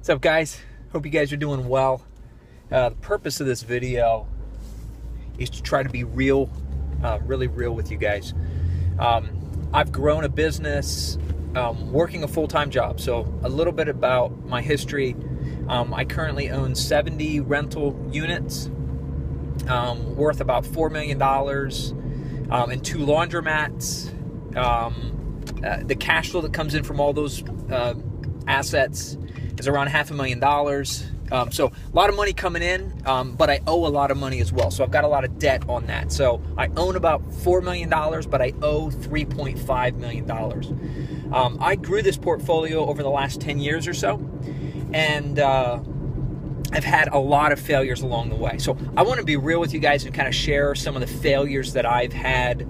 What's up, guys? Hope you guys are doing well. The purpose of this video is to try to be real, really real with you guys. I've grown a business, working a full-time job. So a little bit about my history. I currently own 70 rental units, worth about $4 million, and 2 laundromats. The cash flow that comes in from all those assets is around $500,000. So a lot of money coming in, but I owe a lot of money as well. So I've got a lot of debt on that. So I own about $4 million, but I owe $3.5 million. I grew this portfolio over the last 10 years or so, and I've had a lot of failures along the way. So I want to be real with you guys and kind of share some of the failures that I've had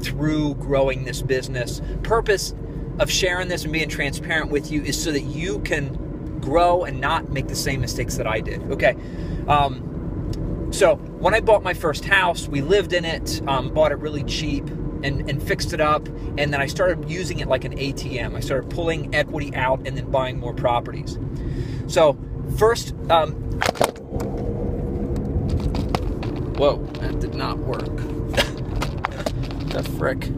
through growing this business. Purpose of sharing this and being transparent with you is so that you can grow and not make the same mistakes that I did. Okay. So when I bought my first house, we lived in it, bought it really cheap and fixed it up. And then I started using it like an ATM. I started pulling equity out and then buying more properties. So first, whoa, that did not work. The frick.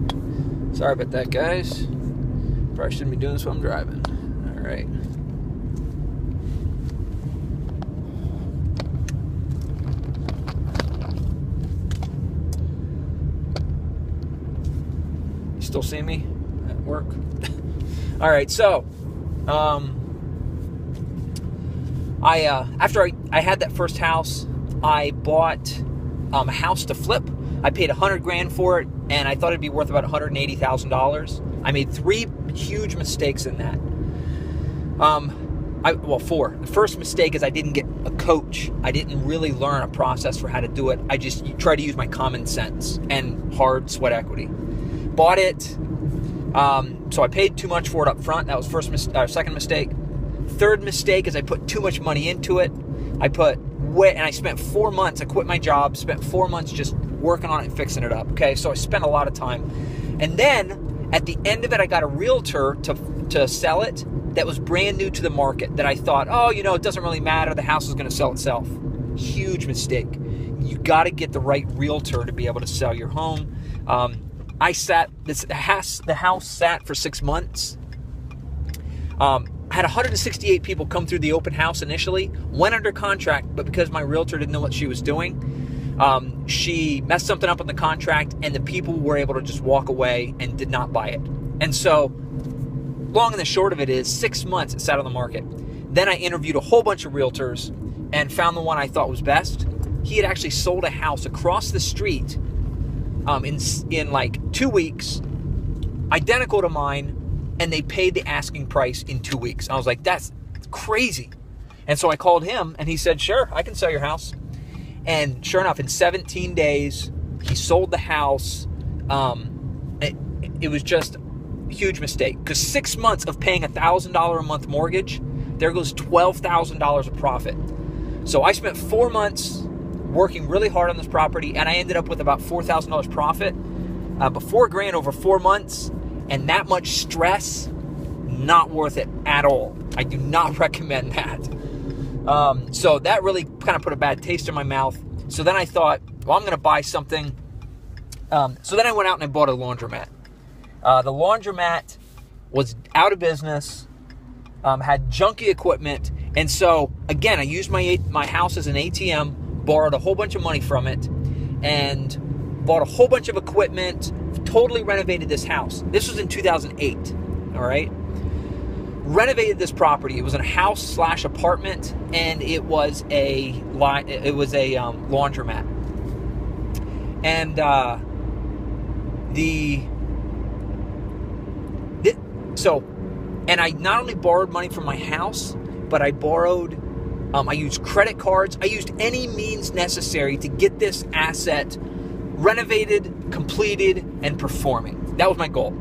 Sorry about that, guys. Probably shouldn't be doing this while I'm driving. All right. You still see me at work? All right, so after I had that first house, I bought a house to flip. I paid $100,000 for it, and I thought it'd be worth about $180,000. I made 3 huge mistakes in that. 4. The first mistake is I didn't get a coach. I didn't really learn a process for how to do it. I just tried to use my common sense and hard sweat equity. Bought it. So I paid too much for it up front. That was second mistake. Third mistake is I put too much money into it. And I spent 4 months. I quit my job, spent 4 months just working on it and fixing it up. Okay, so I spent a lot of time. And then at the end of it, I got a realtor to sell it that was brand new to the market that I thought, it doesn't really matter. The house is going to sell itself. Huge mistake. You got to get the right realtor to be able to sell your home. The house sat for 6 months. I had 168 people come through the open house initially, went under contract, but because my realtor didn't know what she was doing, she messed something up on the contract, and the people were able to just walk away and did not buy it. And so, long and the short of it is, 6 months it sat on the market. Then I interviewed a whole bunch of realtors and found the one I thought was best. He had actually sold a house across the street in like 2 weeks, identical to mine, and they paid the asking price in 2 weeks. I was like, that's crazy. And so I called him, and he said, sure, I can sell your house. And sure enough, in 17 days, he sold the house. It was just a huge mistake, because 6 months of paying $1,000 a month mortgage, there goes $12,000 of profit. So I spent 4 months working really hard on this property, and I ended up with about $4,000 profit, but $4,000 over 4 months. And that much stress, not worth it at all. I do not recommend that. So that really kind of put a bad taste in my mouth. So then I thought, well, I'm going to buy something. So then I went out and I bought a laundromat. The laundromat was out of business, had junky equipment. And so, again, I used my house as an ATM, borrowed a whole bunch of money from it, and bought a whole bunch of equipment, totally renovated this house. This was in 2008, all right? Renovated this property. It was a house/apartment, and it was a laundromat. And and I not only borrowed money from my house, but I borrowed. I used credit cards. I used any means necessary to get this asset renovated, completed, and performing. That was my goal.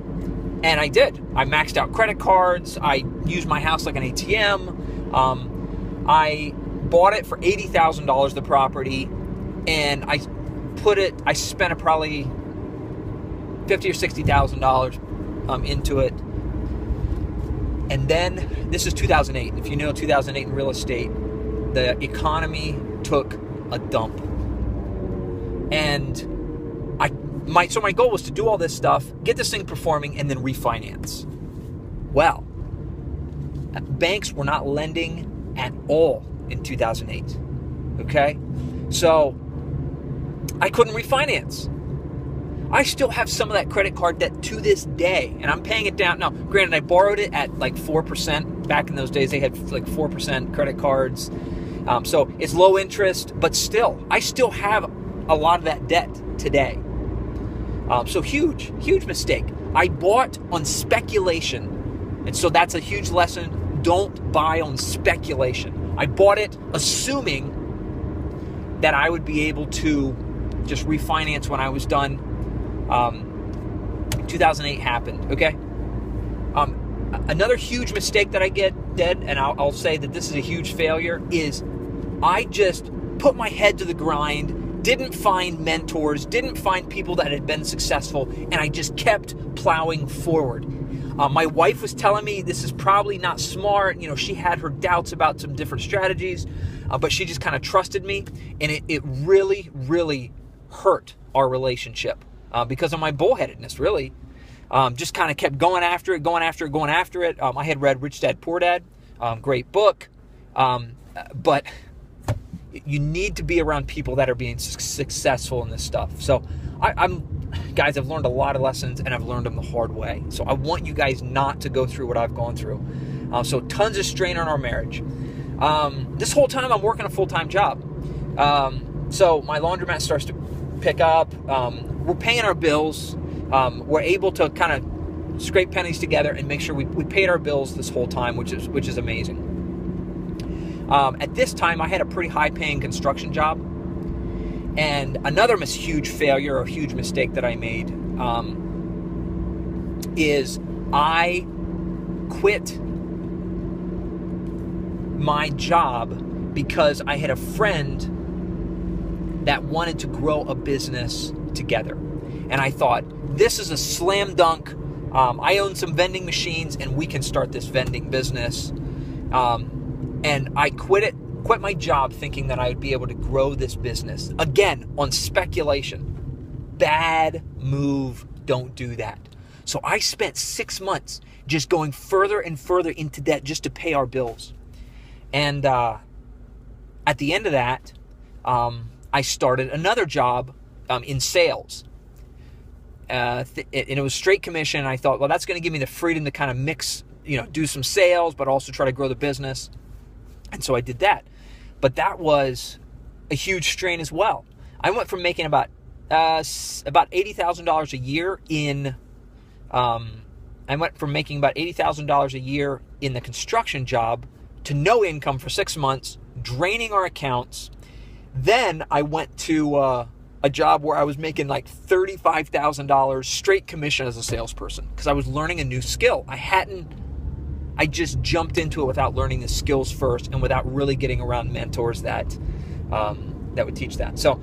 And I did. I maxed out credit cards. I used my house like an ATM. I bought it for $80,000, the property, and I spent probably $50,000 or $60,000 into it. And then, this is 2008. If you know 2008 in real estate, the economy took a dump. And so my goal was to do all this stuff, get this thing performing, and then refinance. Well, banks were not lending at all in 2008. Okay? So I couldn't refinance. I still have some of that credit card debt to this day, and I'm paying it down. Now, granted, I borrowed it at like 4%. Back in those days, they had like 4% credit cards. So it's low interest, but still, I still have a lot of that debt today. So huge mistake. I bought on speculation. And so that's a huge lesson. Don't buy on speculation. I bought it assuming that I would be able to just refinance when I was done. 2008 happened, okay? Another huge mistake that I did, and I'll say that this is a huge failure, is I just put my head to the grind, didn't find mentors, didn't find people that had been successful, and I just kept plowing forward. My wife was telling me this is probably not smart. You know, she had her doubts about some different strategies, but she just kind of trusted me, and it really, really hurt our relationship because of my bullheadedness, really. Just kind of kept going after it. I had read Rich Dad, Poor Dad, great book, but you need to be around people that are being successful in this stuff. So guys, I've learned a lot of lessons, and I've learned them the hard way. So I want you guys not to go through what I've gone through. So tons of strain on our marriage. This whole time I'm working a full-time job. So my laundromat starts to pick up. We're paying our bills. We're able to kind of scrape pennies together and make sure we paid our bills this whole time, which is amazing. At this time, I had a pretty high-paying construction job. And another huge failure or huge mistake that I made is I quit my job because I had a friend that wanted to grow a business together. And I thought, this is a slam dunk. I own some vending machines, and we can start this vending business. And I quit my job thinking that I would be able to grow this business. Again, on speculation. Bad move. Don't do that. So I spent 6 months just going further and further into debt just to pay our bills. And at the end of that, I started another job in sales. And it was straight commission. I thought, well, that's going to give me the freedom to kind of mix, do some sales, but also try to grow the business. And so I did that. But that was a huge strain as well. I went from making about $80,000 a year in the construction job to no income for 6 months, draining our accounts. Then I went to a job where I was making like $35,000 straight commission as a salesperson because I was learning a new skill. I just jumped into it without learning the skills first and without really getting around mentors that would teach that. So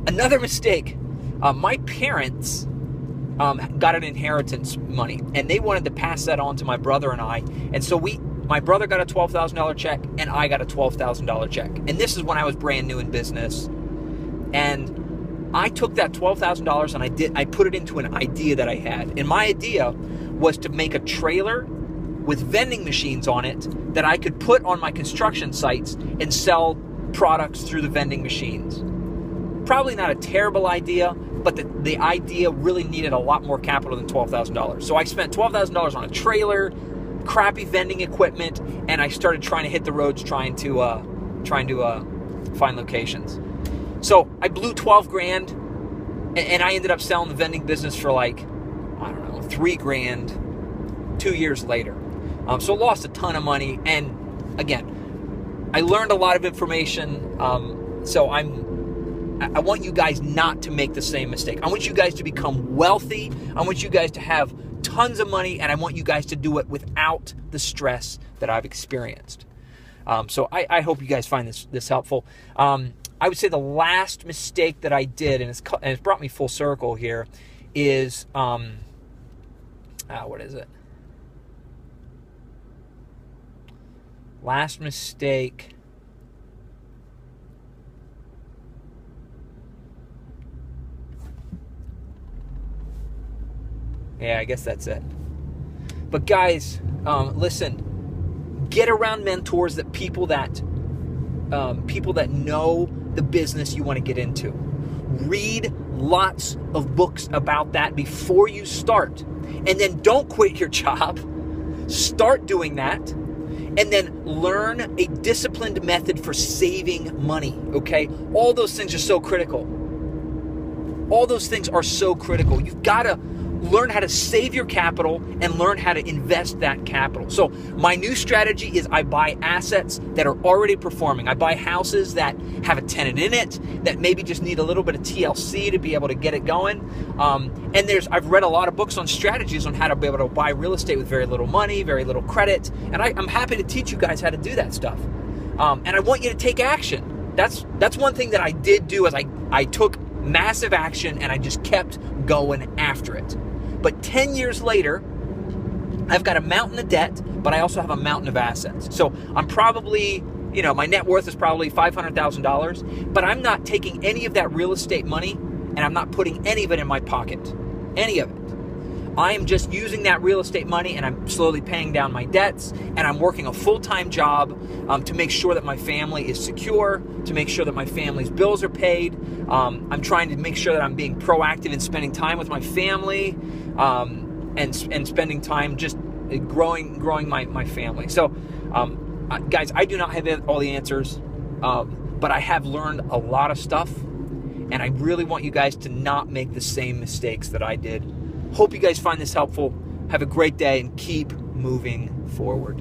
another mistake, my parents got an inheritance money, and they wanted to pass that on to my brother and I. And so my brother got a $12,000 check, and I got a $12,000 check. And this is when I was brand new in business. And I took that $12,000 and I put it into an idea that I had. And my idea was to make a trailer with vending machines on it that I could put on my construction sites and sell products through the vending machines. Probably not a terrible idea, but the idea really needed a lot more capital than $12,000. So I spent $12,000 on a trailer, crappy vending equipment, and I started trying to hit the roads trying to find locations. So I blew $12,000, and I ended up selling the vending business for like, I don't know, $3,000 2 years later. So lost a ton of money. And again, I learned a lot of information. So I want you guys not to make the same mistake. I want you guys to become wealthy. I want you guys to have tons of money, and I want you guys to do it without the stress that I've experienced. So I hope you guys find this helpful. I would say the last mistake that I did, and it's brought me full circle here, is What is it? Last mistake. Yeah, I guess that's it. But guys, listen, get around mentors, that people that know the business you want to get into. Read lots of books about that before you start. And then don't quit your job. Start doing that. And then learn a disciplined method for saving money, okay? All those things are so critical. All those things are so critical. You've got to learn how to save your capital and learn how to invest that capital. So my new strategy is I buy assets that are already performing. I buy houses that have a tenant in it, that maybe just need a little bit of TLC to be able to get it going. And I've read a lot of books on strategies on how to be able to buy real estate with very little money, very little credit. And I'm happy to teach you guys how to do that stuff. And I want you to take action. That's one thing that I did do, is I took massive action and I just kept going after it. But 10 years later, I've got a mountain of debt, but I also have a mountain of assets. So I'm probably, my net worth is probably $500,000, but I'm not taking any of that real estate money and I'm not putting any of it in my pocket. Any of it. I am just using that real estate money and I'm slowly paying down my debts, and I'm working a full-time job to make sure that my family is secure, to make sure that my family's bills are paid. I'm trying to make sure that I'm being proactive in spending time with my family and spending time just growing my family. So, guys, I do not have all the answers, but I have learned a lot of stuff, and I really want you guys to not make the same mistakes that I did. Hope you guys find this helpful. Have a great day and keep moving forward.